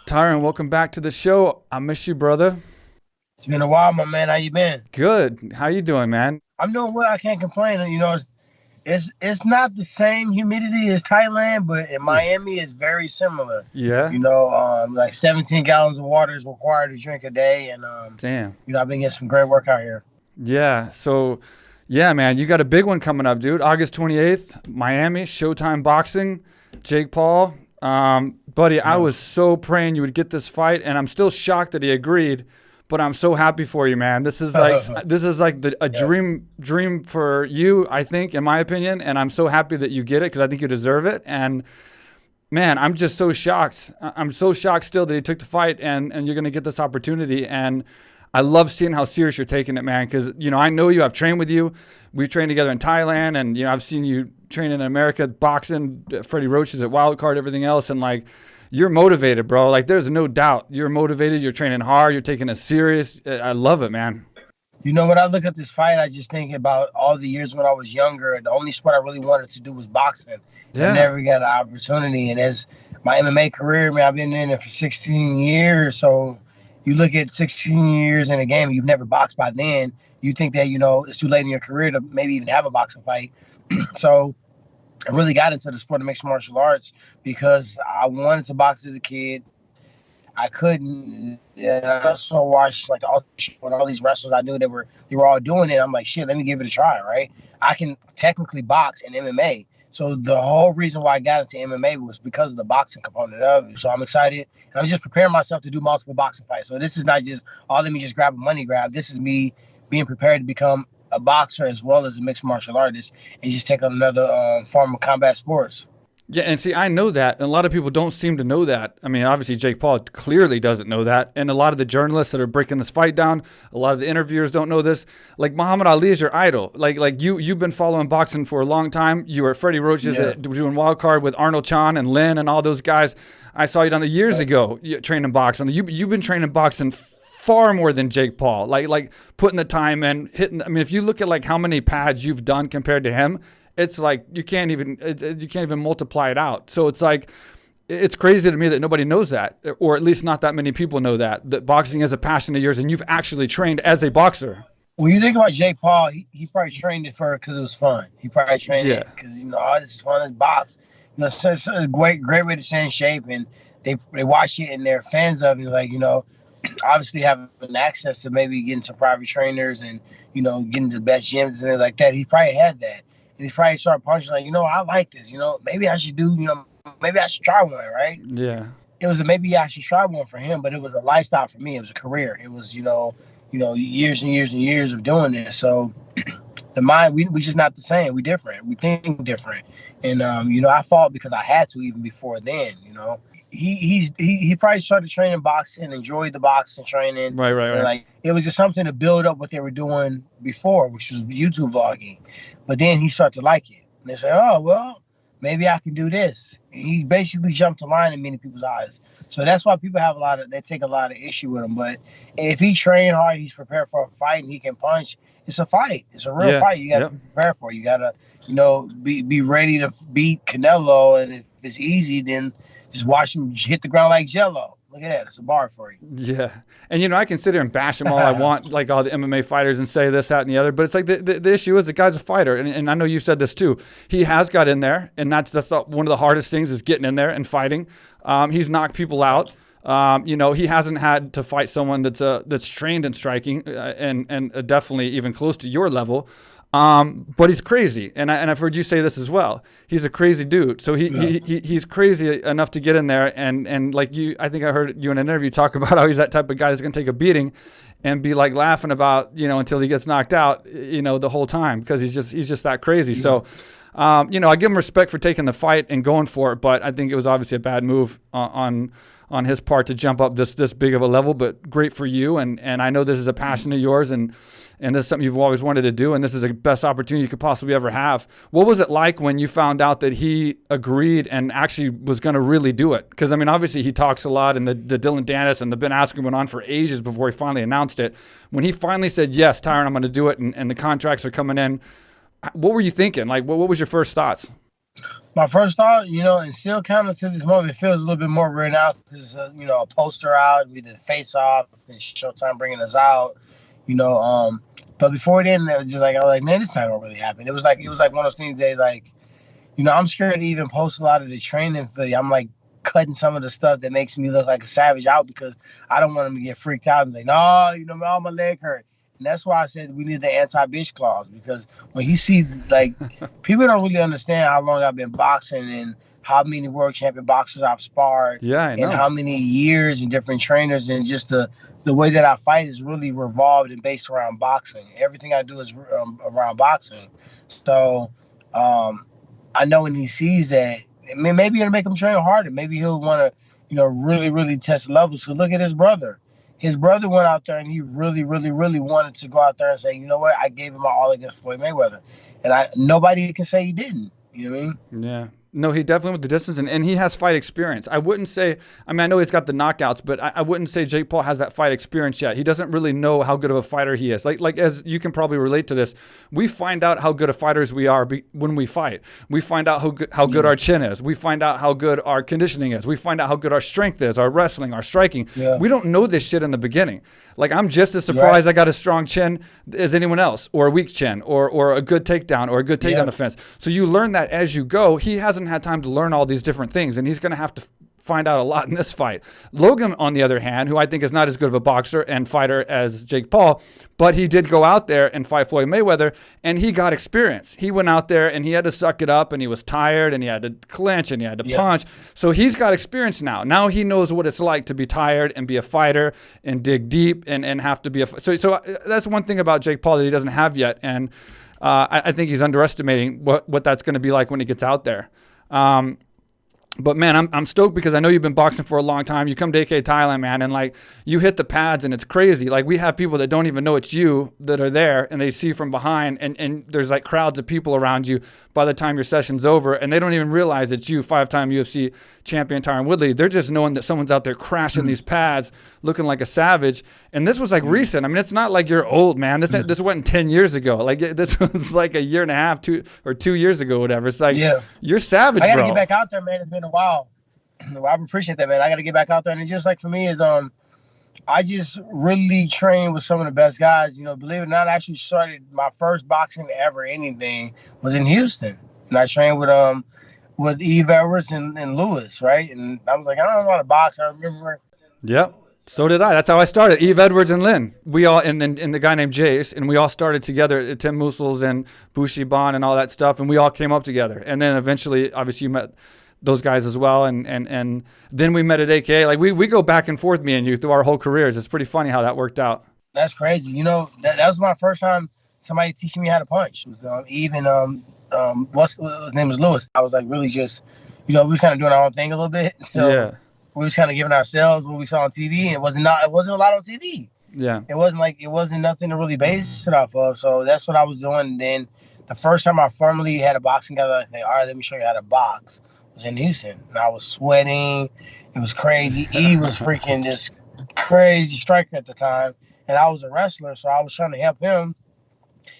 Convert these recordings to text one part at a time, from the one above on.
Tyron, welcome back to the show. I miss you, brother. It's been a while, my man. How you been? Good. How you doing, man? I'm doing well. I can't complain. It's not the same humidity as Thailand, but in Miami, it's very similar. Yeah. Like 17 gallons of water is required to drink a day, and Damn. I've been getting some great work out here. Yeah. So, yeah, man, you got a big one coming up, dude. August 28th, Miami, Showtime Boxing, Jake Paul. Buddy, I was so praying you would get this fight, and I'm still shocked that he agreed. But I'm so happy for you, man. This is like a dream for you, I think, in my opinion. And I'm so happy that you get it because I think you deserve it. And man, I'm just so shocked. I'm so shocked still that he took the fight, and you're gonna get this opportunity. And I love seeing how serious you're taking it, man. Because I know you. I've trained with you. We trained together in Thailand, and I've seen you train in America, boxing. Freddie Roach is at Wildcard, everything else, and like. You're motivated, bro. Like, there's no doubt. You're motivated. You're training hard. You're taking it serious. I love it, man. When I look at this fight, I just think about all the years when I was younger. The only sport I really wanted to do was boxing. Yeah. I never got an opportunity. And as my MMA career, man, I've been in it for 16 years. So you look at 16 years in a game, you've never boxed by then. You think that, it's too late in your career to maybe even have a boxing fight. So I really got into the sport of mixed martial arts because I wanted to box as a kid. I couldn't. And I also watched like all these wrestlers I knew they were all doing it. I'm like, shit, let me give it a try, right? I can technically box in MMA. So the whole reason why I got into MMA was because of the boxing component of it. So I'm excited. And I'm just preparing myself to do multiple boxing fights. So this is not just, let me just grab a money grab. This is me being prepared to become a boxer as well as a mixed martial artist and just take on another form of combat sports. Yeah, and see, I know that, and a lot of people don't seem to know that. I mean, obviously, Jake Paul clearly doesn't know that, and a lot of the journalists that are breaking this fight down, a lot of the interviewers don't know this. Like, Muhammad Ali is your idol. Like you've been following boxing for a long time. You were at Freddie Roach's doing wild card with Arnold Chan and Lynn and all those guys. I saw you down there years ago training boxing. You've been training boxing far more than Jake Paul, like putting the time in, hitting. I mean, if you look at like how many pads you've done compared to him, it's like you can't even multiply it out. So it's like it's crazy to me that nobody knows that, or at least not that many people know that boxing is a passion of yours, and you've actually trained as a boxer. When you think about Jake Paul, he probably trained it because it was fun. He probably trained it because this is fun. Let's box. So it's a great way to stay in shape, and they watch it and they're fans of it. Like obviously having access to maybe getting some private trainers and, getting the best gyms and things like that. He probably had that. And he probably started punching like, I like this, maybe I should do, maybe I should try one, right? Yeah. It was maybe I should try one for him, but it was a lifestyle for me. It was a career. It was, years and years and years of doing this. So the mind, we just not the same. We different. We think different. And, I fought because I had to even before then, He probably started training boxing, enjoyed the boxing training. Right. And like it was just something to build up what they were doing before, which was YouTube vlogging. But then he started to like it. And they said, oh, well, maybe I can do this. And he basically jumped the line in many people's eyes. So that's why people they take a lot of issue with him. But if he trained hard, he's prepared for a fight and he can punch, it's a fight. It's a real fight. You got to prepare for it. You got to, be ready to beat Canelo. And if it's easy, then just watch him hit the ground like Jello. Look at that. It's a bar for you. Yeah. And, I can sit here and bash him all I want, like all the MMA fighters, and say this, that, and the other. But it's like the issue is the guy's a fighter. And I know you said this too. He has got in there, and that's one of the hardest things is getting in there and fighting. He's knocked people out. He hasn't had to fight someone that's trained in striking and definitely even close to your level. But he's crazy, and I've heard you say this as well. He's a crazy dude, so he's crazy enough to get in there and like you. I think I heard you in an interview talk about how he's that type of guy that's gonna take a beating, and be like laughing about until he gets knocked out the whole time because he's just that crazy. Yeah. So, I give him respect for taking the fight and going for it, but I think it was obviously a bad move on his part to jump up this big of a level. But great for you, and I know this is a passion of yours and this is something you've always wanted to do, and this is the best opportunity you could possibly ever have. What was it like when you found out that he agreed and actually was going to really do it? Because, I mean, obviously he talks a lot, and the Dylan Dennis and the Ben Askren went on for ages before he finally announced it. When he finally said, yes, Tyron, I'm going to do it, and the contracts are coming in, what were you thinking? Like, what was your first thoughts? My first thought, and still kind of to this moment, it feels a little bit more real now because, a poster out, we did face off, and Showtime bringing us out, you know. But before then, it was just like, I was like, man, this not gonna really happen. It was like one of those things that, like, I'm scared to even post a lot of the training video. I'm like cutting some of the stuff that makes me look like a savage out because I don't want them to get freaked out and be like, no, all my leg hurt. And that's why I said we need the anti-bitch clause, because when you see, like, people don't really understand how long I've been boxing and how many world champion boxers I've sparred Yeah, I and know. how many years and different trainers, and just the way that I fight is really revolved and based around boxing. Everything I do is around boxing. So I know when he sees that, I mean, maybe it'll make him train harder. Maybe he'll want to, really, really test levels. So look at his brother. His brother went out there and he really, really, really wanted to go out there and say, you know what, I gave him my all against Floyd Mayweather. And nobody can say he didn't. You know what I mean? Yeah. No, he definitely went the distance, and he has fight experience. I wouldn't say, I mean, I know he's got the knockouts, but I wouldn't say Jake Paul has that fight experience yet. He doesn't really know how good of a fighter he is. Like as you can probably relate to this, we find out how good of fighters we are when we fight. We find out how good our chin is. We find out how good our conditioning is. We find out how good our strength is, our wrestling, our striking. Yeah. We don't know this shit in the beginning. Like, I'm just as surprised I got a strong chin as anyone else, or a weak chin, or a good takedown, or a good takedown defense. So you learn that as you go. He hasn't had time to learn all these different things, and he's going to have to find out a lot in this fight. Logan, on the other hand, who I think is not as good of a boxer and fighter as Jake Paul, but he did go out there and fight Floyd Mayweather, and he got experience. He went out there and he had to suck it up, and he was tired, and he had to clinch, and he had to punch. So he's got experience now. Now he knows what it's like to be tired and be a fighter and dig deep and have to be a so that's one thing about Jake Paul that he doesn't have yet, and I think he's underestimating what that's going to be like when he gets out there. But man, I'm stoked because I know you've been boxing for a long time. You come to AKA Thailand, man, and like you hit the pads and it's crazy. Like, we have people that don't even know it's you that are there, and they see from behind, and there's like crowds of people around you by the time your session's over, and they don't even realize it's you, 5-time UFC champion Tyron Woodley. They're just knowing that someone's out there crashing these pads, looking like a savage. And this was like recent. I mean, it's not like you're old, man. This wasn't 10 years ago. Like, this was like a year and a half, 2 years ago, whatever. It's like, you're savage, bro. I got to get back out there, man. It's been a while. Well, I appreciate that, man. I got to get back out there. And it's just like, for me, is I just really trained with some of the best guys. Believe it or not, I actually started my first boxing ever, anything, was in Houston. And I trained with Eve Edwards and Lewis, right? And I was like, I don't know how to box. I remember. Yep. So did I. That's how I started. Eve Edwards and Lynn. We all, and the guy named Jace, and we all started together, Tim Musels and Bushi Ban and all that stuff, and we all came up together. And then eventually, obviously, you met those guys as well, and then we met at AKA. Like, we go back and forth, me and you, through our whole careers. It's pretty funny how that worked out. That's crazy. That was my first time somebody teaching me how to punch. It was even his name was Lewis. I was like, really just, we was kind of doing our own thing a little bit. So yeah. We was kind of giving ourselves what we saw on TV, and it wasn't a lot on TV. Yeah. It wasn't nothing to really base it off of. So that's what I was doing. And then the first time I formally had a boxing guy, I was like, all right, let me show you how to box. Was in Houston, and I was sweating. It was crazy. E was freaking this crazy striker at the time, and I was a wrestler, so I was trying to help him.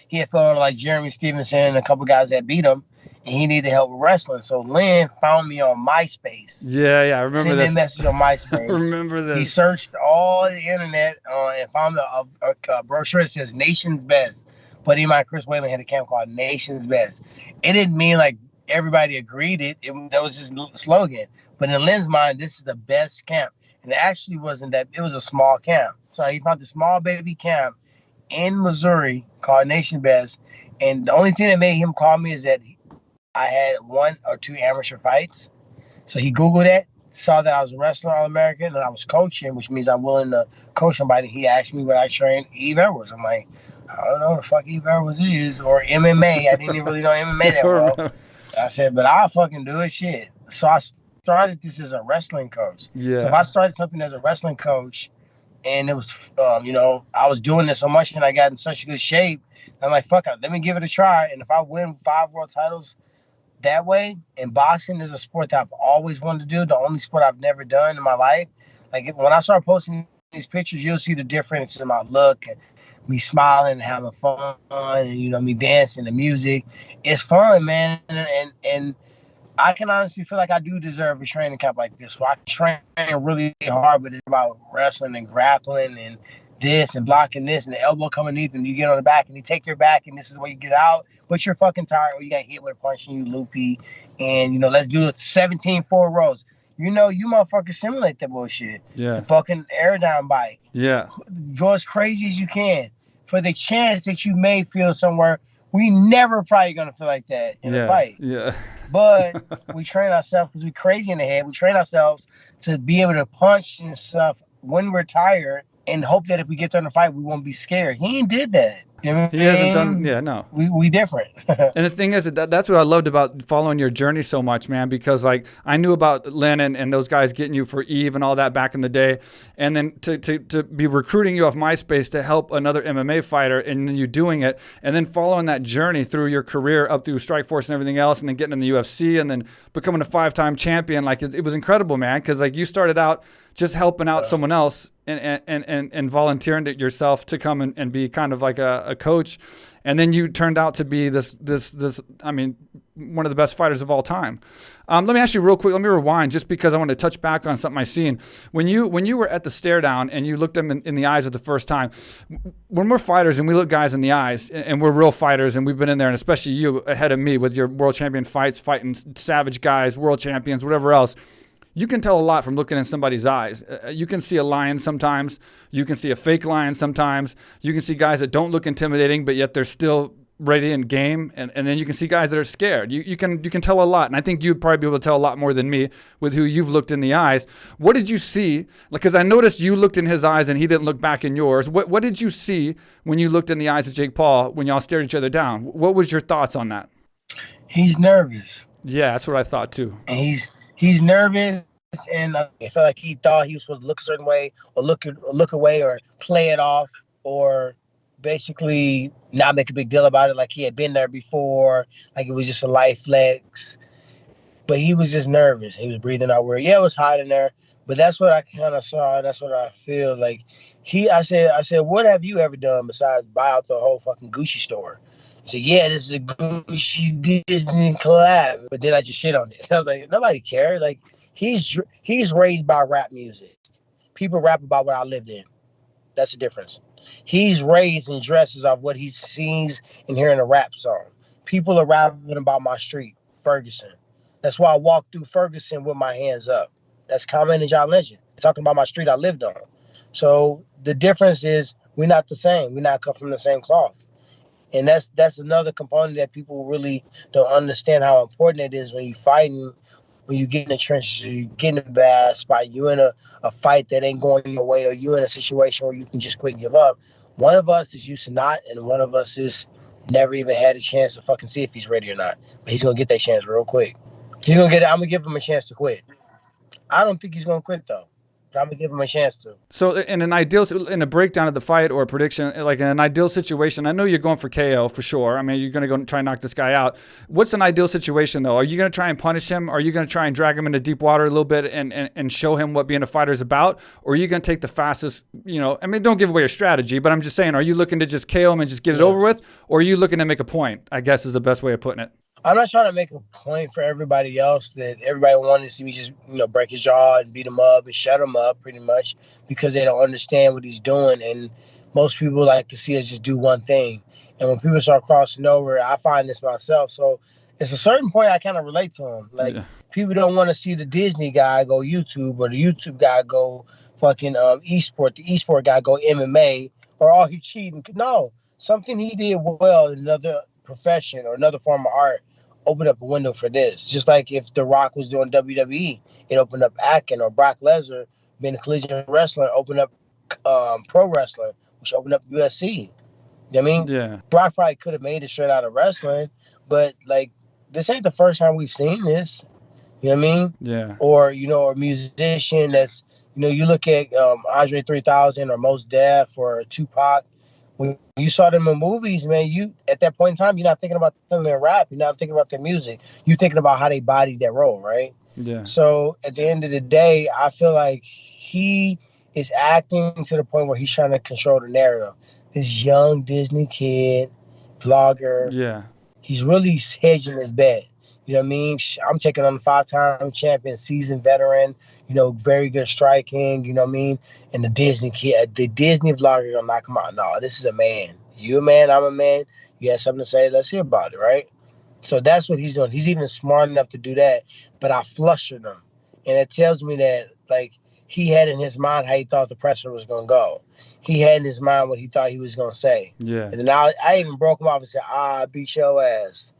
He had fought like Jeremy Stevenson and a couple guys that beat him, and he needed help with wrestling. So Lynn found me on MySpace. Yeah, I remember this. Sent me a message on MySpace. I remember this. He searched all the internet and found a brochure that says Nation's Best. Buddy of mine, Chris Whalen, had a camp called Nation's Best. It didn't mean like everybody agreed that was just a slogan. But in Lynn's mind, this is the best camp. And it actually wasn't that. It was a small camp. So he found the small baby camp in Missouri called Nation Best. And the only thing that made him call me is that I had 1 or 2 amateur fights. So he Googled that, saw that I was a wrestler All-American, and I was coaching, which means I'm willing to coach somebody. He asked me would I train Eve Edwards. I'm like, I don't know what the fuck Eve Edwards is, or MMA. I didn't even really know MMA that well. I said, but I'll fucking do it, shit. So I started this as a wrestling coach. Yeah. So if I started something as a wrestling coach, and it was, I was doing this so much and I got in such good shape, I'm like, fuck it, let me give it a try. And if I win 5 world titles that way, and boxing is a sport that I've always wanted to do, the only sport I've never done in my life. Like, when I start posting these pictures, you'll see the difference in my look and me smiling and having fun, and me dancing, the music. It's fun, man. And I can honestly feel like I do deserve a training camp like this. So I train really hard, but it's about wrestling and grappling and this and blocking this and the elbow coming underneath and you get on the back and you take your back and this is where you get out, but you're fucking tired or you got hit with a punch and you loopy and, let's do it 17 4 rows. You motherfuckers simulate that bullshit. Yeah. The fucking air down bike. Yeah. Go as crazy as you can for the chance that you may feel somewhere. We never probably gonna feel like that in a fight. Yeah. But we train ourselves because we're crazy in the head. We train ourselves to be able to punch and stuff when we're tired and hope that if we get there in the fight, we won't be scared. He ain't did that. You know what I mean? He hasn't done, no. We different. And the thing is, that's what I loved about following your journey so much, man, because like I knew about Lynn and those guys getting you for Eve and all that back in the day. And then to be recruiting you off MySpace to help another MMA fighter and then you doing it and then following that journey through your career up through Strikeforce and everything else and then getting in the UFC and then becoming a 5-time champion. Like it was incredible, man, because like you started out just helping out someone else and volunteering it yourself to come and be kind of like a coach. And then you turned out to be this, I mean, one of the best fighters of all time. Let me ask you real quick, let me rewind just because I want to touch back on something I seen. When you were at the stare down and you looked them in the eyes at the first time, when we're fighters and we look guys in the eyes and we're real fighters and we've been in there, and especially you ahead of me with your world champion fights, fighting savage guys, world champions, whatever else, you can tell a lot from looking in somebody's eyes. You can see a lion sometimes. You can see a fake lion sometimes. You can see guys that don't look intimidating, but yet they're still ready in game. And then you can see guys that are scared. You can tell a lot. And I think you'd probably be able to tell a lot more than me with who you've looked in the eyes. What did you see? Because I noticed you looked in his eyes and he didn't look back in yours. What did you see when you looked in the eyes of Jake Paul when y'all stared each other down? What was your thoughts on that? He's nervous. Yeah, that's what I thought too. And he's nervous, and I felt like he thought he was supposed to look a certain way, or look away, or play it off, or basically not make a big deal about it, like he had been there before, like it was just a light flex. But he was just nervous. He was breathing out weird. Yeah, it was hot in there, but that's what I kind of saw. That's what I feel like. I said, what have you ever done besides buy out the whole fucking Gucci store? He said, yeah, this is a Gucci Disney collab. But then I just shit on it. I was like, nobody cares. Like, he's raised by rap music. People rap about what I lived in. That's the difference. He's raised and dresses off what he sees and hearing a rap song. People are rapping about my street, Ferguson. That's why I walk through Ferguson with my hands up. That's Common and John Legend. Talking about my street I lived on. So the difference is we're not the same. We're not cut from the same cloth. And that's another component that people really don't understand how important it is when you're fighting, when you get in the trenches, you get in a bad spot, you in a fight that ain't going your way, or you in a situation where you can just quit and give up. One of us is used to not, and one of us is never even had a chance to fucking see if he's ready or not. But he's going to get that chance real quick. I'm going to give him a chance to quit. I don't think he's going to quit, though. But I'm going to give him a chance to. So in a breakdown of the fight or a prediction, like in an ideal situation, I know you're going for KO for sure. I mean, you're going to go try and knock this guy out. What's an ideal situation, though? Are you going to try and punish him? Are you going to try and drag him into deep water a little bit and show him what being a fighter is about? Or are you going to take the fastest, I mean, don't give away your strategy, but I'm just saying, are you looking to just KO him and just get it over with? Or are you looking to make a point, I guess is the best way of putting it? I'm not trying to make a point for everybody else that everybody wanted to see me just, break his jaw and beat him up and shut him up pretty much because they don't understand what he's doing. And most people like to see us just do one thing. And when people start crossing over, I find this myself. So it's a certain point I kind of relate to him. Like, people don't want to see the Disney guy go YouTube or the YouTube guy go fucking esport, the esport guy go MMA, or he cheating. No, something he did well in another profession or another form of art open up a window for this. Just like if The Rock was doing WWE, it opened up acting, or Brock Lesnar being a collision wrestler opened up pro wrestling, which opened up UFC. You know what I mean? Yeah. Brock probably could have made it straight out of wrestling, but like this ain't the first time we've seen this. You know what I mean? Yeah. Or a musician that's you look at Andre 3000 or Mos Def or Tupac. When you saw them in movies, man, you at that point in time, you're not thinking about them in rap. You're not thinking about their music. You're thinking about how they bodied that role, right? Yeah. So at the end of the day, I feel like he is acting to the point where he's trying to control the narrative. This young Disney kid, vlogger. Yeah. He's really hedging his bet. You know what I mean? I'm taking on a 5-time champion, seasoned veteran, very good striking, you know what I mean? And the Disney vlogger gonna knock him out. No, this is a man. You a man, I'm a man. You have something to say, let's hear about it, right? So that's what he's doing. He's even smart enough to do that, but I flustered him. And it tells me that, like, he had in his mind how he thought the presser was going to go. He had in his mind what he thought he was going to say. Yeah. And then I even broke him off and said, beat your ass.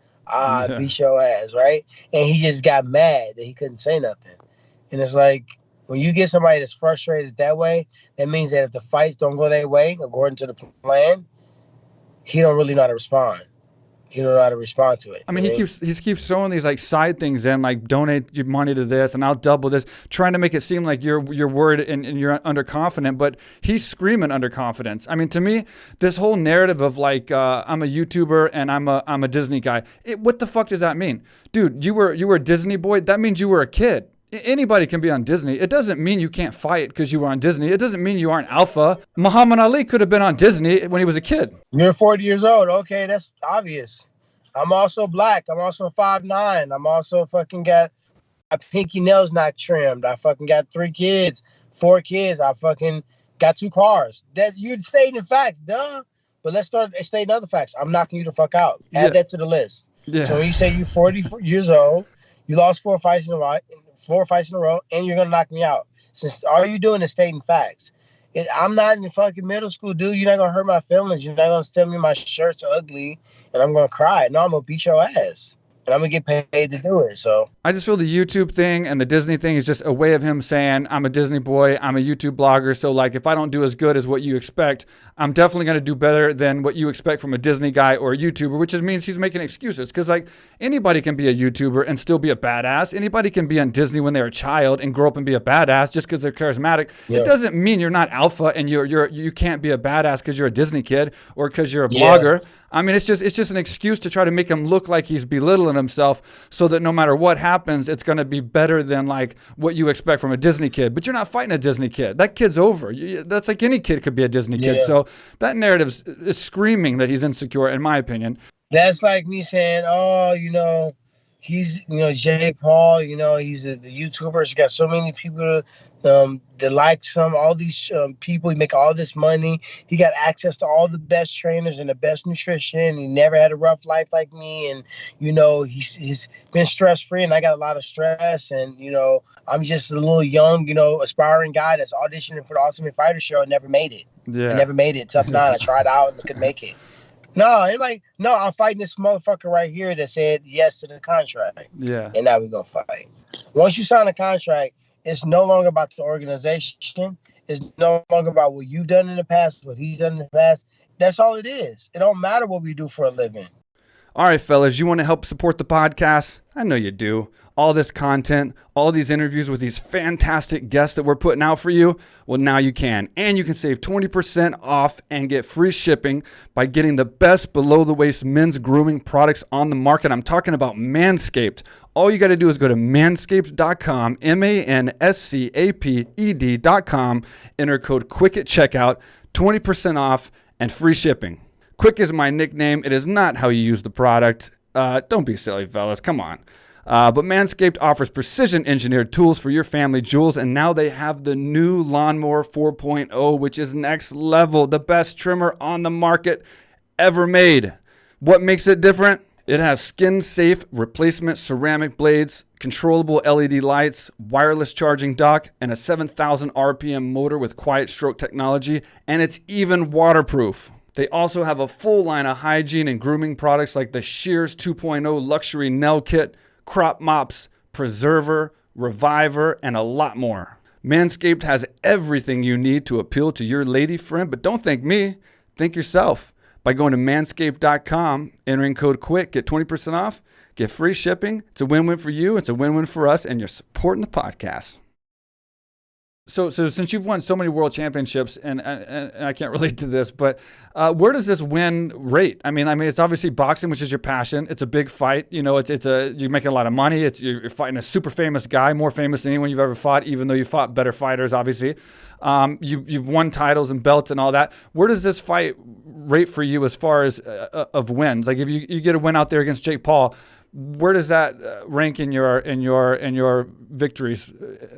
Beat your ass, right? And he just got mad that he couldn't say nothing. And it's like, when you get somebody that's frustrated that way, that means that if the fights don't go their way, according to the plan, he don't really know how to respond. He don't know how to respond to it. I mean, he keeps throwing these like side things in, like donate your money to this and I'll double this, trying to make it seem like you're worried and you're underconfident, but he's screaming underconfidence. I mean, to me, this whole narrative of like I'm a YouTuber and I'm a Disney guy. What the fuck does that mean, dude? You were a Disney boy. That means you were a kid. Anybody can be on Disney. It doesn't mean you can't fight because you were on Disney. It doesn't mean you aren't alpha. Muhammad Ali could have been on Disney when he was a kid. You're 40 years old. Okay, that's obvious. I'm also black. I'm also 5'9". I'm also fucking got my pinky nails not trimmed. I fucking got 4 kids. I fucking got 2 cars. That you stating facts, duh. But let's start stating other facts. I'm knocking you the fuck out. Add that to the list. Yeah. So when you say you're 40 years old, you lost 4 fights in a row, and you're gonna knock me out. Since all you doing is stating facts. I'm not in fucking middle school, dude. You're not gonna hurt my feelings. You're not gonna tell me my shirt's ugly and I'm gonna cry. No, I'm gonna beat your ass. And I'm gonna get paid to do it. So I just feel the YouTube thing and the Disney thing is just a way of him saying, I'm a Disney boy, I'm a YouTube blogger. So like if I don't do as good as what you expect, I'm definitely gonna do better than what you expect from a Disney guy or a YouTuber, which just means he's making excuses. Cause like anybody can be a YouTuber and still be a badass. Anybody can be on Disney when they're a child and grow up and be a badass just because they're charismatic. Yeah. It doesn't mean you're not alpha and you can't be a badass because you're a Disney kid or because you're a blogger. I mean, it's just an excuse to try to make him look like he's belittling himself so that no matter what happens, it's going to be better than like what you expect from a Disney kid. But you're not fighting a Disney kid. That kid's over. That's like any kid could be a Disney kid. So that narrative is screaming that he's insecure, in my opinion. That's like me saying, he's, Jake Paul, he's the YouTuber. He's got so many people that like all these people. He make all this money. He got access to all the best trainers and the best nutrition. He never had a rough life like me. And, he's been stress-free and I got a lot of stress. And, I'm just a little young, aspiring guy that's auditioning for the Ultimate Fighter show and never made it. Yeah. I never made it. Tough 9. I tried out and couldn't make it. No, I'm fighting this motherfucker right here that said yes to the contract. Yeah. And now we're going to fight. Once you sign a contract, it's no longer about the organization. It's no longer about what you've done in the past, what he's done in the past. That's all it is. It don't matter what we do for a living. All right, fellas, you want to help support the podcast? I know you do. All this content, all these interviews with these fantastic guests that we're putting out for you, well, now you can. And you can save 20% off and get free shipping by getting the best below-the-waist men's grooming products on the market. I'm talking about Manscaped. All you got to do is go to manscaped.com, manscaped.com, enter code QUICK at checkout, 20% off and free shipping. Quick is my nickname. It is not how you use the product. Don't be silly, fellas. Come on. But Manscaped offers precision-engineered tools for your family jewels, and now they have the new Lawnmower 4.0, which is next level, the best trimmer on the market ever made. What makes it different? It has skin-safe replacement ceramic blades, controllable LED lights, wireless charging dock, and a 7,000 RPM motor with quiet stroke technology, and it's even waterproof. They also have a full line of hygiene and grooming products like the Shears 2.0 luxury nail kit, crop mops, preserver, reviver, and a lot more. Manscaped has everything you need to appeal to your lady friend, but don't thank me, thank yourself. By going to manscaped.com, entering code QUICK, get 20% off, get free shipping. It's a win-win for you, it's a win-win for us, and you're supporting the podcast. So since you've won so many world championships, and I can't relate to this, but where does this win rate? I mean, it's obviously boxing, which is your passion. It's a big fight. You're making a lot of money. You're fighting a super famous guy, more famous than anyone you've ever fought, even though you fought better fighters, obviously. You've won titles and belts and all that. Where does this fight rate for you as far as of wins? Like if you get a win out there against Jake Paul, Where does that rank in your victories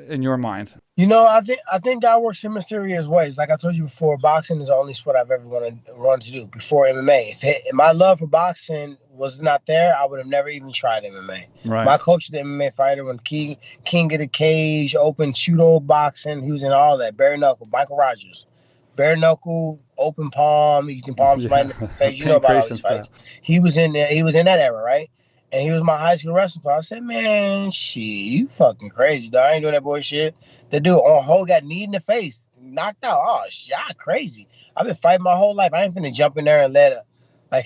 in your mind? You know, I think God works in mysterious ways. Like I told you before, boxing is the only sport I've ever wanted to do before MMA. If my love for boxing was not there, I would have never even tried MMA. Right. My coach, the MMA fighter, when King of the Cage, open judo boxing, he was in all that. Bare knuckle, Michael Rogers, bare knuckle, open palm. You can palm somebody in the face. You know about all these fights. He was in there. He was in that era, right? And he was my high school wrestling player. I said, man, shit, you fucking crazy, dog. I ain't doing that bullshit. The dude on hold got kneed in the face, knocked out. Oh, shit, y'all crazy. I've been fighting my whole life. I ain't finna jump in there and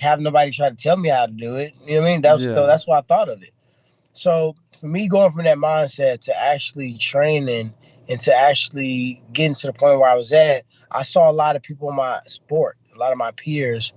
have nobody try to tell me how to do it. You know what I mean? That's what I thought of it. So for me, going from that mindset to actually training and to actually getting to the point where I was at, I saw a lot of people in my sport, a lot of my peers,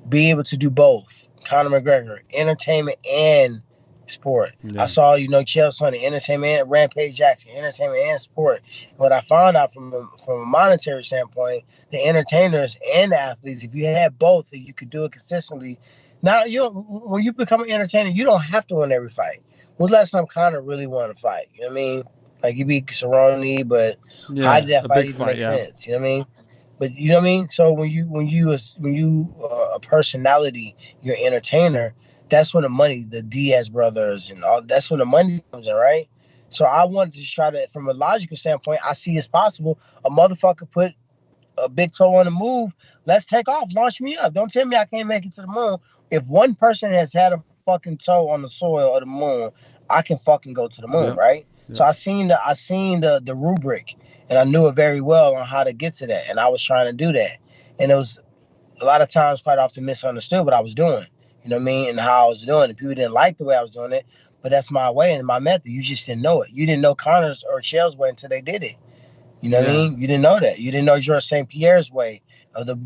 be able to do both. Conor McGregor, entertainment and sport. Yeah. I saw, Chael Sonnen, entertainment, Rampage Jackson, entertainment and sport. What I found out from a monetary standpoint, the entertainers and the athletes, if you had both, and you could do it consistently. Now, when you become an entertainer, you don't have to win every fight. When's the last time Conor really won a fight? You know what I mean? Like, he beat Cerrone, but how did that fight even make sense? You know what I mean? But you know what I mean? So when you a personality, you're an entertainer, that's when the money, the Diaz brothers and all, that's when the money comes in, right? So I wanted to try to, from a logical standpoint, I see it's possible. A motherfucker put a big toe on the move. Let's take off. Launch me up. Don't tell me I can't make it to the moon. If one person has had a fucking toe on the soil of the moon, I can fucking go to the moon, right? Yep. So I seen the rubric. And I knew it very well on how to get to that. And I was trying to do that. And it was a lot of times quite often misunderstood what I was doing. You know what I mean? And how I was doing it. People didn't like the way I was doing it. But that's my way and my method. You just didn't know it. You didn't know Conor's or Chael's way until they did it. You know what I mean? You didn't know that. You didn't know George St. Pierre's way of the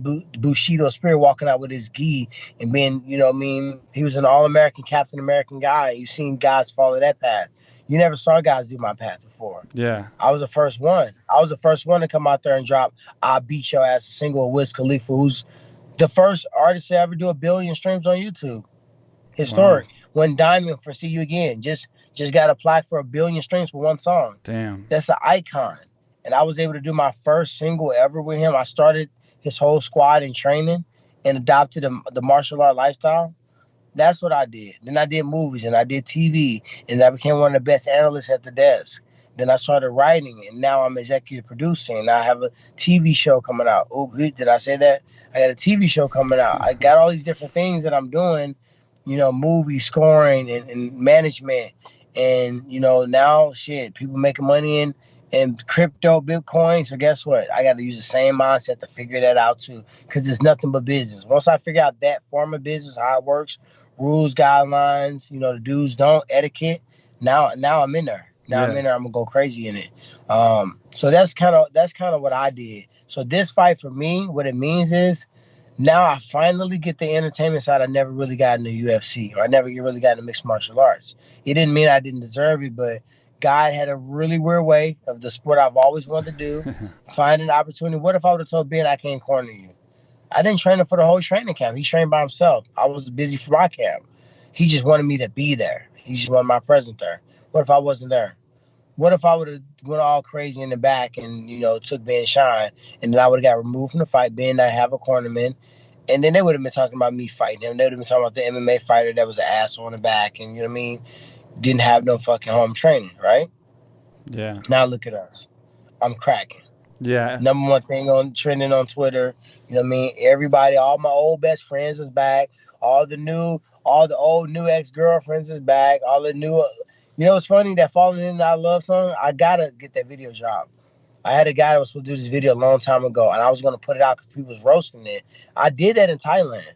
Bushido spirit, walking out with his gi and being, you know what I mean? He was an all-American, Captain American guy. You've seen guys follow that path. You never saw guys do my path before. Yeah. I was the first one. I was the first one to come out there and drop "I Beat Your Ass" single with Wiz Khalifa, who's the first artist to ever do 1 billion streams on YouTube. Historic. Wow. When Diamond for "See You Again" just got a plaque for 1 billion streams for one song. Damn. That's an icon. And I was able to do my first single ever with him. I started his whole squad in training and adopted the martial art lifestyle. That's what I did. Then I did movies and I did TV and I became one of the best analysts at the desk. Then I started writing and now I'm executive producing. And I have a TV show coming out. Oh, did I say that? I got a TV show coming out. I got all these different things that I'm doing, movie scoring and management. And, now shit, people making money in crypto, Bitcoin. So guess what? I got to use the same mindset to figure that out too, because it's nothing but business. Once I figure out that form of business, how it works, rules, guidelines, the dudes don't, etiquette. Now I'm in there. I'm in there. I'm gonna go crazy in it. So that's kind of what I did. So this fight for me, what it means is now I finally get the entertainment side I never really got in the UFC, or I never really got into mixed martial arts. It didn't mean I didn't deserve it, but God had a really weird way of the sport I've always wanted to do, find an opportunity. What if I would have told Ben I can't corner you? I didn't train him for the whole training camp. He trained by himself. I was busy for my camp. He just wanted me to be there. He just wanted my presence there. What if I wasn't there? What if I would have went all crazy in the back and, took Ben Shine, and then I would have got removed from the fight, Ben and I have a cornerman, and then they would have been talking about me fighting him. They would have been talking about the MMA fighter that was an asshole in the back and, you know what I mean, didn't have no fucking home training, right? Yeah. Now look at us. I'm cracking. Yeah. Number one thing trending on Twitter. You know what I mean? Everybody, all my old best friends is back. All the old new ex-girlfriends is back. All the new, it's funny that Falling In I Love song, I gotta get that video dropped. I had a guy that was supposed to do this video a long time ago, and I was gonna put it out because people was roasting it. I did that in Thailand.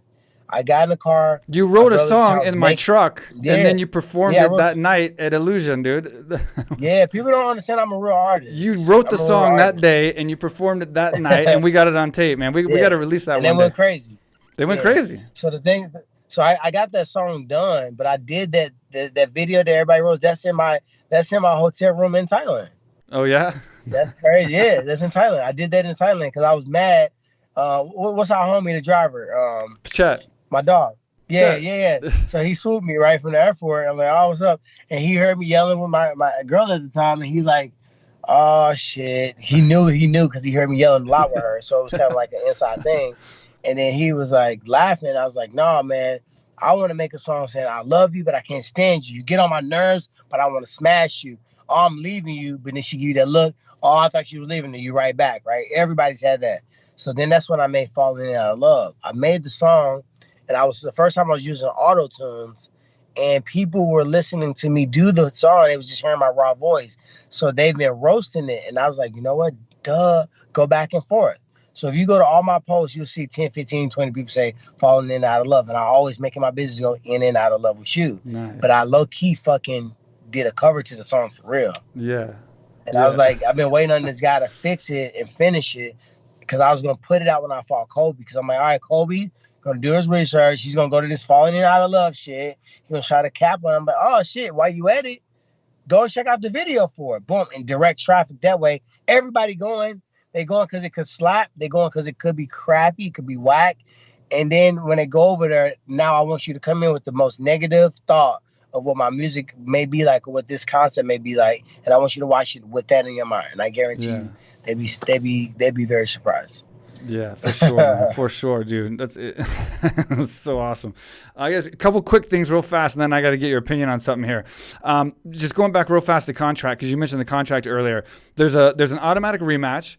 I got in the car. You wrote a song in my truck, and then you performed it that night at Illusion, dude. Yeah, people don't understand I'm a real artist. You wrote the song that day, and you performed it that night, and we got it on tape, man. We got to release that one. And they went crazy. They went crazy. So I got that song done, but I did that video that everybody wrote. That's in my hotel room in Thailand. Oh yeah, that's crazy. Yeah, that's in Thailand. I did that in Thailand because I was mad. What's our homie, the driver? Chet. My dog. Yeah, yeah, yeah. So he swooped me right from the airport. I'm like, oh, what's up? And he heard me yelling with my girl at the time, and he like, oh shit. He knew because he heard me yelling a lot with her. So it was kind of like an inside thing. And then he was like laughing. I was like, nah, man. I want to make a song saying I love you, but I can't stand you. You get on my nerves, but I want to smash you. Oh, I'm leaving you, but then she give you that look. Oh, I thought you were leaving, and you right back, right? Everybody's had that. So then that's when I made Falling Out of Love. I made the song, and I was the first time I was using auto tunes, and people were listening to me do the song. They was just hearing my raw voice. So they've been roasting it, and I was like, you know what? Duh, go back and forth. So if you go to all my posts, you'll see 10, 15, 20 people say falling in and out of love. And I always making my business go in and out of love with you. Nice. But I low-key fucking did a cover to the song for real. Yeah. And I was like, I've been waiting on this guy to fix it and finish it because I was going to put it out when I fought Kobe. Because I'm like, all right, Kobe going to do his research. He's going to go to this falling in and out of love shit. He's going to try to cap on him. But, oh, shit, while you at it, go check out the video for it. Boom, and direct traffic that way. Everybody going. They going because it could slap. They going because it could be crappy. It could be whack. And then when they go over there, now I want you to come in with the most negative thought of what my music may be like or what this concept may be like. And I want you to watch it with that in your mind. And I guarantee you, they'd be very surprised. Yeah, for sure. Man. For sure, dude. That's it. That's so awesome. I guess a couple quick things real fast, and then I got to get your opinion on something here. Just going back real fast to contract, because you mentioned the contract earlier. There's an automatic rematch.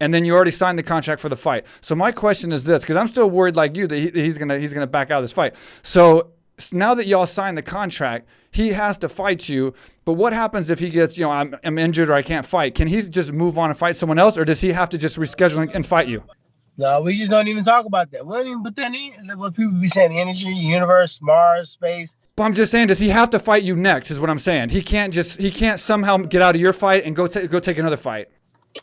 And then you already signed the contract for the fight. So my question is this, because I'm still worried like you that he's gonna back out of this fight. So now that y'all signed the contract, he has to fight you. But what happens if he gets, I'm injured or I can't fight? Can he just move on and fight someone else, or does he have to just reschedule and fight you? No, we just don't even talk about that. We don't even put that in. What people be saying, the energy, universe, Mars, space. But I'm just saying, does he have to fight you next? Is what I'm saying. He can't somehow get out of your fight and go take another fight.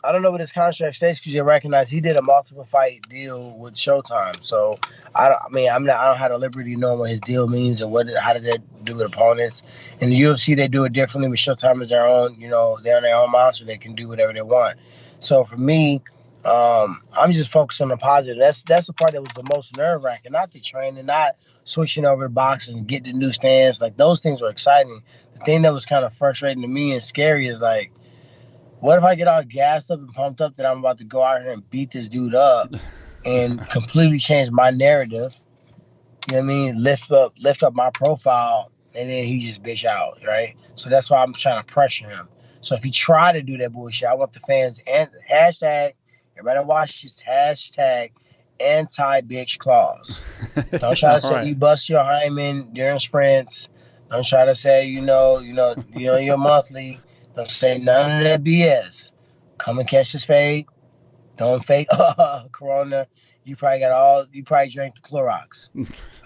I don't know what his contract states because you recognize he did a multiple fight deal with Showtime. So I don't have the liberty knowing what his deal means and how did that do with opponents. In the UFC they do it differently, but Showtime is their own, they're their own monster. They can do whatever they want. So for me, I'm just focused on the positive. That's the part that was the most nerve-wracking, not the training, not switching over to boxing and getting the new stands. Like those things were exciting. The thing that was kind of frustrating to me and scary is like, what if I get all gassed up and pumped up that I'm about to go out here and beat this dude up and completely change my narrative? You know what I mean? Lift up my profile, and then he just bitch out, right? So that's why I'm trying to pressure him. So if he try to do that bullshit, I want the fans and hashtag, everybody watch this, hashtag anti-bitch clause. Don't try to say you bust your hymen during sprints. Don't try to say, your monthly. Don't say none of that BS. Come and catch this fade. Don't fake Corona. You probably drank the Clorox.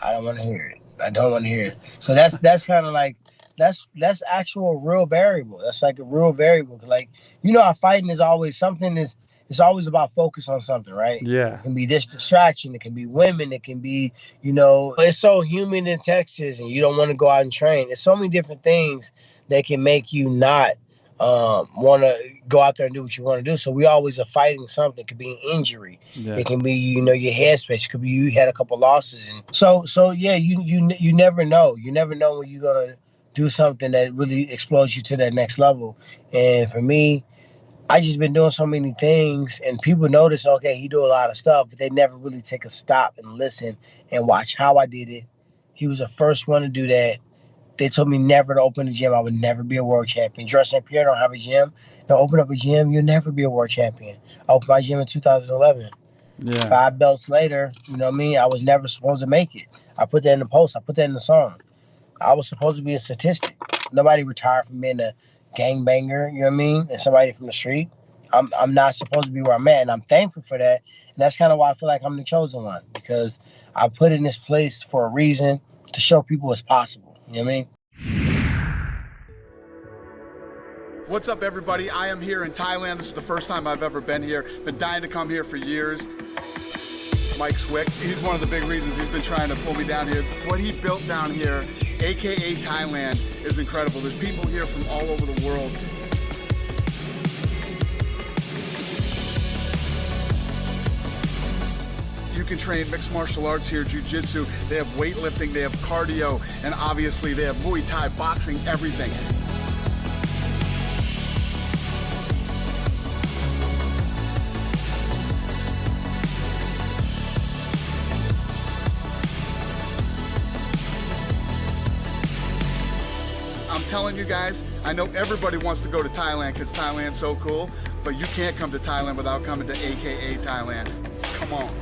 I don't want to hear it. I don't want to hear it. So that's kind of like that's actual real variable. That's like a real variable. Like how fighting is always something it's always about focus on something, right? Yeah. It can be this distraction. It can be women. It can be, it's so humid in Texas and you don't want to go out and train. There's so many different things that can make you not want to go out there and do what you want to do. So we always are fighting something. It could be an injury. Yeah. It can be, your headspace. It could be you had a couple losses. And so yeah, you never know. You never know when you're going to do something that really explodes you to that next level. And for me, I just been doing so many things and people notice, okay, he do a lot of stuff, but they never really take a stop and listen and watch how I did it. He was the first one to do that. They told me never to open a gym. I would never be a world champion. George St. Pierre don't have a gym. Don't open up a gym. You'll never be a world champion. I opened my gym in 2011. Yeah. 5 belts later, I was never supposed to make it. I put that in the post. I put that in the song. I was supposed to be a statistic. Nobody retired from being a gangbanger, and somebody from the street. I'm not supposed to be where I'm at, and I'm thankful for that. And that's kind of why I feel like I'm the chosen one, because I put in this place for a reason to show people it's possible. You know what I mean? What's up, everybody? I am here in Thailand. This is the first time I've ever been here. Been dying to come here for years. Mike Swick, he's one of the big reasons he's been trying to pull me down here. What he built down here, AKA Thailand, is incredible. There's people here from all over the world. You can train mixed martial arts here, jiu-jitsu. They have weightlifting, they have cardio, and obviously they have Muay Thai, boxing, everything. I'm telling you guys, I know everybody wants to go to Thailand because Thailand's so cool, but you can't come to Thailand without coming to AKA Thailand. Come on.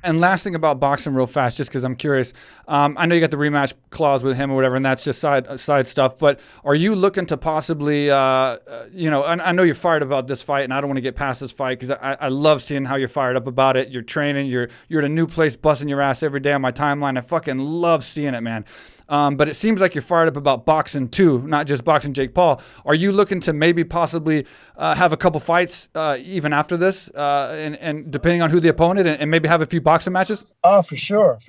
And last thing about boxing real fast, just because I'm curious. I know you got the rematch clause with him or whatever, and that's just side stuff. But are you looking to possibly, I know you're fired about this fight, and I don't want to get past this fight because I love seeing how you're fired up about it. You're training. You're at a new place, busting your ass every day on my timeline. I fucking love seeing it, man. But it seems like you're fired up about boxing too, not just boxing Jake Paul. Are you looking to maybe possibly have a couple fights even after this, and depending on who the opponent, and maybe have a few boxing matches? Oh, for sure.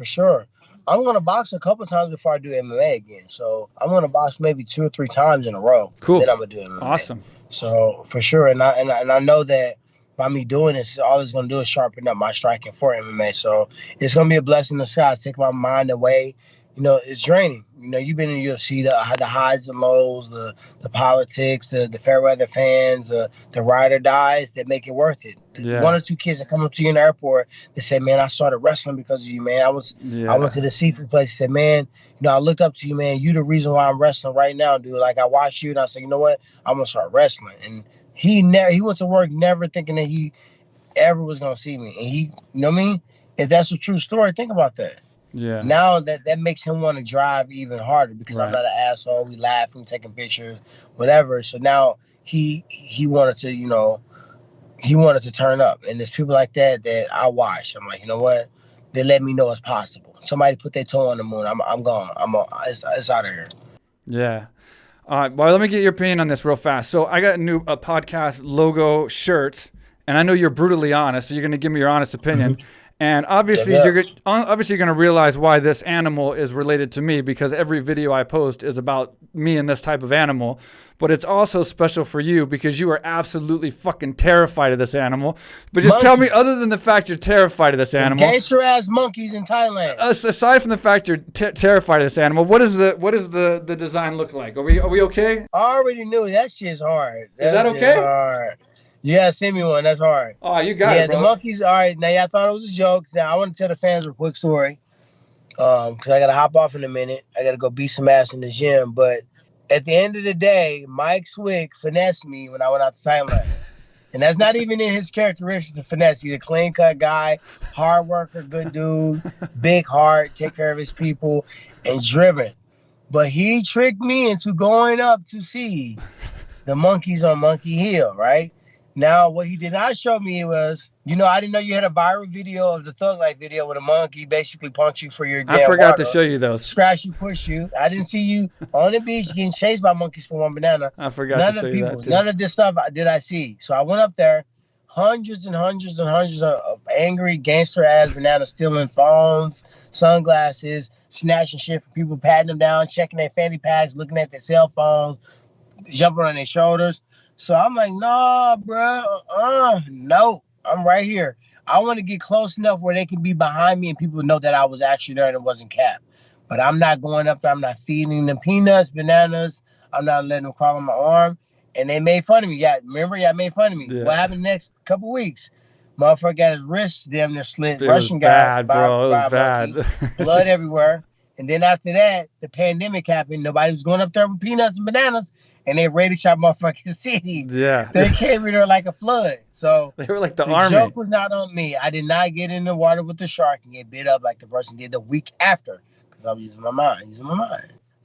I'm going to box a couple times before I do MMA again. So I'm going to box maybe 2 or 3 times in a row. Cool. Then I'm going to do MMA. Awesome. So for sure. And I know that by me doing this, all it's going to do is sharpen up my striking for MMA. So it's going to be a blessing in disguise, take my mind away. It's draining. You've been in UFC, the highs and lows, the politics, the fair weather fans, the ride or dies that make it worth it. Yeah. 1 or 2 kids that come up to you in the airport, they say, man, I started wrestling because of you, man. I went to the seafood place, said, man, I looked up to you, man. You the reason why I'm wrestling right now, dude. Like, I watched you, and I said, you know what? I'm going to start wrestling. And he went to work never thinking that he ever was going to see me. And he, you know what I mean? If that's a true story, think about that. Yeah. Now that makes him want to drive even harder because Right. I'm not an asshole. We laughing, taking pictures, whatever. So now he wanted to, he wanted to turn up. And there's people like that I watch. I'm like, you know what? They let me know it's possible. Somebody put their toe on the moon. I'm gone. It's out of here. Yeah. Well, let me get your opinion on this real fast. So I got a podcast logo shirt, and I know you're brutally honest, so you're going to give me your honest opinion. Mm-hmm. And obviously, you're going to realize why this animal is related to me, because every video I post is about me and this type of animal. But it's also special for you because you are absolutely fucking terrified of this animal. But just tell me, other than the fact you're terrified of this animal, gangster ass monkeys in Thailand. Aside from the fact you're terrified of this animal, what does the design look like? Are we okay? I already knew that shit's hard. Is that okay? Hard. Yeah, send me one. That's hard. Oh, you got it, bro. Yeah, the monkeys. All right. Now, I thought it was a joke. Now, I want to tell the fans a quick story because I got to hop off in a minute. I got to go beat some ass in the gym. But at the end of the day, Mike Swick finessed me when I went out to Thailand. And that's not even in his characteristics to finesse. He's a clean-cut guy, hard worker, good dude, big heart, take care of his people, and driven. But he tricked me into going up to see the monkeys on Monkey Hill, right? Now, what he did not show me was, I didn't know you had a viral video of the Thug Life video with a monkey basically punch you for your damn I forgot water, to show you those. Scratch you, push you. I didn't see you on the beach getting chased by monkeys for one banana. I forgot to show you that too. None of this stuff did I see. So I went up there, hundreds and hundreds and hundreds of angry gangster-ass bananas stealing phones, sunglasses, snatching shit from people, patting them down, checking their fanny packs, looking at their cell phones, jumping on their shoulders. So I'm like, nah, bro, no, I'm right here. I want to get close enough where they can be behind me and people know that I was actually there and it wasn't cap. But I'm not going up there. I'm not feeding them peanuts, bananas. I'm not letting them crawl on my arm. And they made fun of me. Yeah, remember? Yeah, made fun of me. Yeah. What happened the next couple weeks? Motherfucker got his wrist damn near slit. It Russian was guy. bad, bro. It was bad. Blood everywhere. And then after that, the pandemic happened. Nobody was going up there with peanuts and bananas. And they raided shot motherfucking city. Yeah. They came in there like a flood. So they were like the army. The joke was not on me. I did not get in the water with the shark and get bit up like the person did the week after. Because I was using my mind.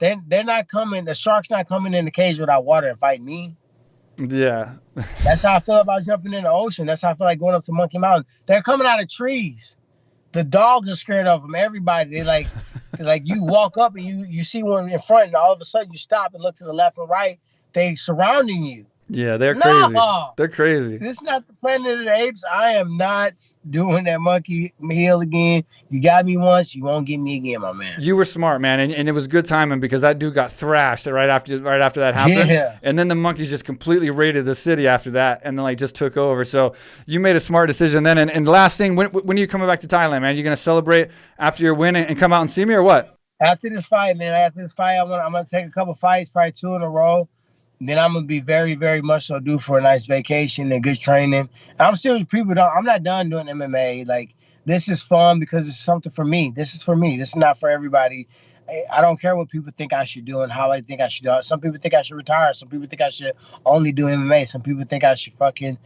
They're not coming. The shark's not coming in the cage without water and fighting me. Yeah. That's how I feel about jumping in the ocean. That's how I feel like going up to Monkey Mountain. They're coming out of trees. The dogs are scared of them. Everybody. They like you walk up and you see one in front and all of a sudden you stop and look to the left and right. They surrounding you. Yeah, they're crazy. No, They're crazy. this is not the Planet of the Apes. I am not doing that monkey meal again. You got me once, you won't get me again, my man. You were smart, man, and it was good timing because that dude got thrashed right after that happened. Yeah. And then the monkeys just completely raided the city after that, and then like just took over. So you made a smart decision then. And the last thing, when are you coming back to Thailand, man? You gonna celebrate after your win and come out and see me or what? After this fight, man, I'm gonna take a couple fights, probably 2 in a row. Then I'm gonna be very, very much so due for a nice vacation and good training. I'm serious, people I'm not done doing MMA. Like, this is fun because it's something for me. This is for me. This is not for everybody. I don't care what people think I should do and how I think I should do it. Some people think I should retire. Some people think I should only do MMA. Some people think I should fucking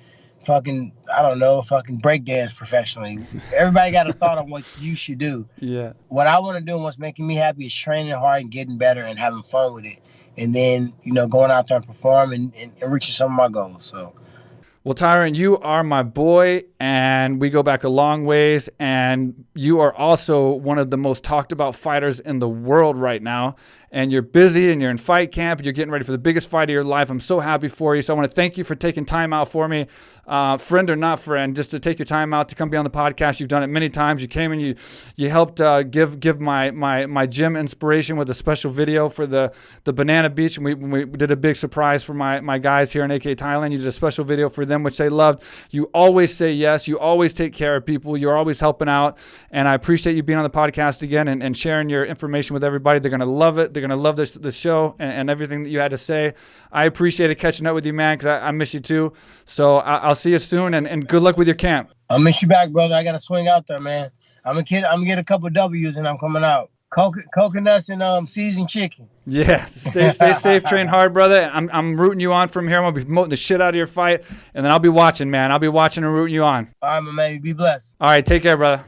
I don't know, fucking breakdance professionally. Everybody got a thought on what you should do. Yeah. What I want to do and what's making me happy is training hard and getting better and having fun with it. And then, going out there and perform and reaching some of my goals. So, well, Tyron, you are my boy, and we go back a long ways, and you are also one of the most talked about fighters in the world right now. And you're busy, and you're in fight camp, and you're getting ready for the biggest fight of your life. I'm so happy for you. So I want to thank you for taking time out for me, friend or not friend, just to take your time out to come be on the podcast. You've done it many times. You came and you helped give my gym inspiration with a special video for the Banana Beach, and we did a big surprise for my guys here in AKA Thailand. You did a special video for them, which they loved. You always say yes. You always take care of people. You're always helping out, and I appreciate you being on the podcast again and sharing your information with everybody. They're going to love it. They're going to love this show and everything that you had to say. I appreciated catching up with you, man, because I miss you too. So I'll see you soon, and good luck with your camp. I'll miss you back, brother. I got to swing out there, man. I'm gonna get a couple W's, and I'm coming out. Coconuts and seasoned chicken. Yeah, stay safe, train hard, brother. I'm rooting you on from here. I'm going to be promoting the shit out of your fight, and then I'll be watching, man. I'll be watching and rooting you on. All right, my man. Be blessed. All right, take care, brother.